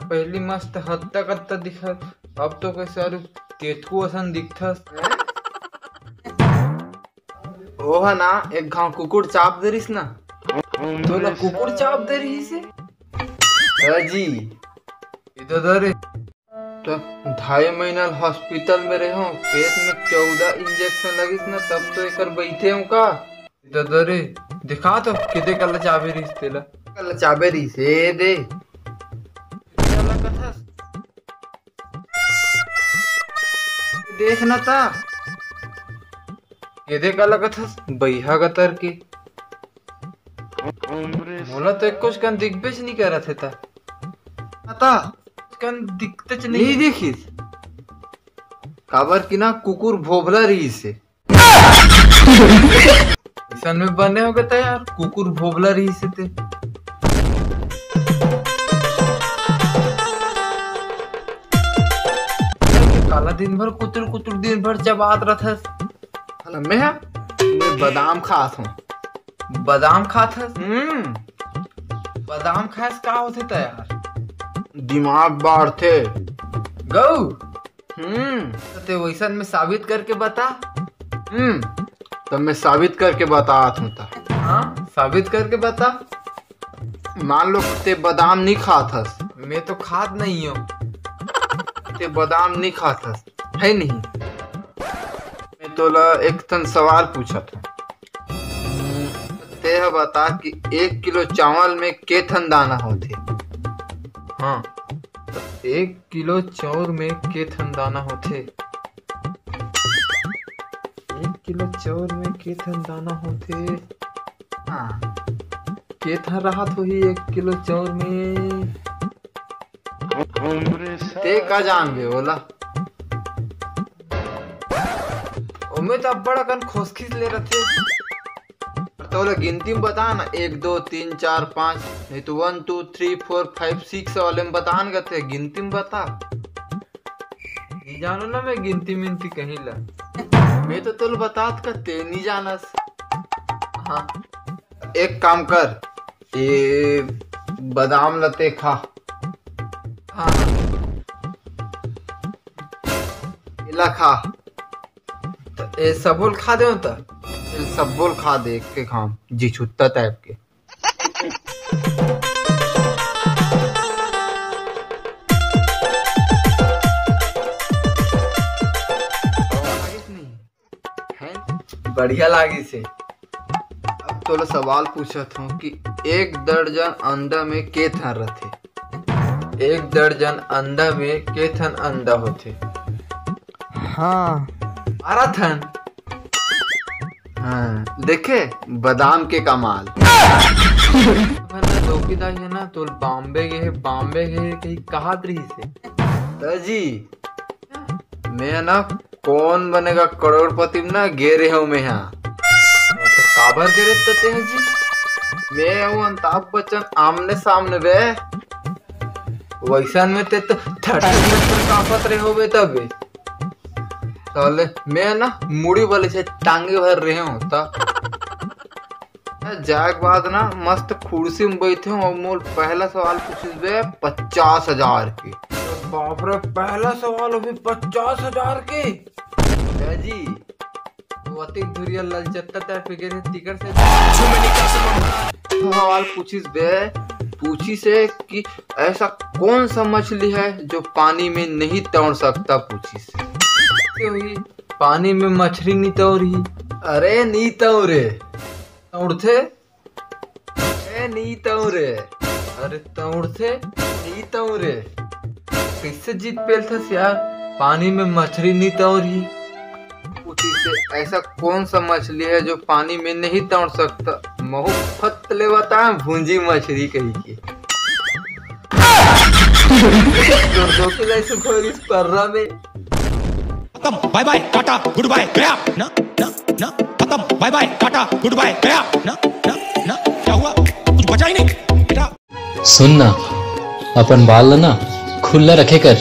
पहली मस्त हत्ता कत्ता दिखत, अब तो कैसे अरे तेतको असन दिखथस। ओह ना एक घाव कुकुर चाप दरिस ना, तोला कुकुर चाप दे रही से जी इधर दरे तो 2.5 महीना हॉस्पिटल में रहे हो, पेट में 14 इंजेक्शन लगिस ना, तब तो एक बैठे हूँ का। इधर दरे दिखा तो किते कल चाबे रही तेला, कल चाबे रही से दे देखना था ये कल कथस बैहा कतर के मोला तो एक कुछ कन दिग्बेच नहीं कर रहे था आता कन दिखते च नहीं देखिस काबर की ना कुकुर भोबला रही से सन में बने हो गए यार, कुकुर भोबला रही से ते काला दिन भर कुतुर कुतुर दिन भर चबात रथस। मैं बादाम खात हूँ, बादाम खात हस। बादाम खास का होते था यार, दिमाग बढ़ते गौ। तो वैसा में साबित करके बता। तो मैं साबित करके बतात हूँ ता। हाँ साबित करके बता। मान लो ते बादाम नहीं खात हस, मैं तो खात नहीं हूँ, ते बादाम नहीं खात हस है नहीं। मैं तोला एक तन सवाल पूछा था, ते बता कि 1 किलो चावल में के थन दाना होते। हाँ तो 1 किलो चाउर में के थन दाना होते, 1 किलो चाउर में के थन दाना होते। हाँ के थन रहा तो ही 1 किलो चाउर में ते का जान बे बोला। उम्मीद तो अब बड़ा कन खोसखीस ले रहे थे तो गिनती में बता ना, 1 2 3 4 5 नहीं तो 1 2 3 4 5 6 वाले में बतान गए, गिनती में बता। नहीं जानो ना मैं गिनती मिनती कहीं ला, मैं तो तुल बतात करते नहीं जानस। हाँ एक काम कर, ये बादाम लते खा। हाँ इला खा तो ये सबुल खा दे होता, सबुल खा दे के खाम जी छुट्टा टाइप के। बढ़िया लागी से। अब तो सवाल पूछत हूँ कि 1 दर्जन अंडा में के थन रहते, 1 दर्जन अंडा में के थन अंडा होते। हाँ 12 थन। हाँ देखे बादाम के कमाल। चौकीदार है ना तो बॉम्बे गए, बॉम्बे गए कहीं कहा रही से तो जी मैं ना कौन बनेगा करोड़पति में ना गेरे हूँ मैं। यहाँ तो काबर गिरे तते हैं जी, मैं हूँ अमिताभ बच्चन आमने सामने बे, वैसा में ते तो 30 में कापत रहे हो बे तब तले मैं ना मुड़ी वाले से टांगे भर रहे हूँ जाग बाद ना मस्त कुर्सी में बैठे हूँ और मोल पहला सवाल पूछिस बे 50,000 के। बाप रे पहला सवाल अभी 50,000 के जी, अतिक धुरिया ललचत्ता टाइप के टिकट से सवाल पूछिस बे, पूछी से कि ऐसा कौन सा मछली है जो पानी में नहीं तैर सकता। पूछी से क्यों पानी में मछली नहीं तैरी, अरे नहीं तैरे तौड़थे, नहीं तौरे, अरे तौड़थे नहीं तौरे। कैसे जीत पेल था यार, पानी में मछली नहीं तौरी। पूछी से ऐसा कौन सा मछली है जो पानी में नहीं तैर सकता। मोहब्बत ले बता भूंजी मछली कही की पर्रा में bye bye tata goodbye गया ना ना ना खत्म bye bye tata goodbye गया ना ना ना क्या हुआ कुछ बचा ही नहीं बेटा। सुनना अपन बाल ना खुला रखे कर,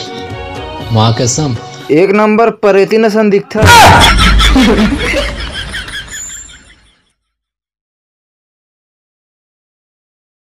माँ कसम 1 नंबर परेती नसन दिखता।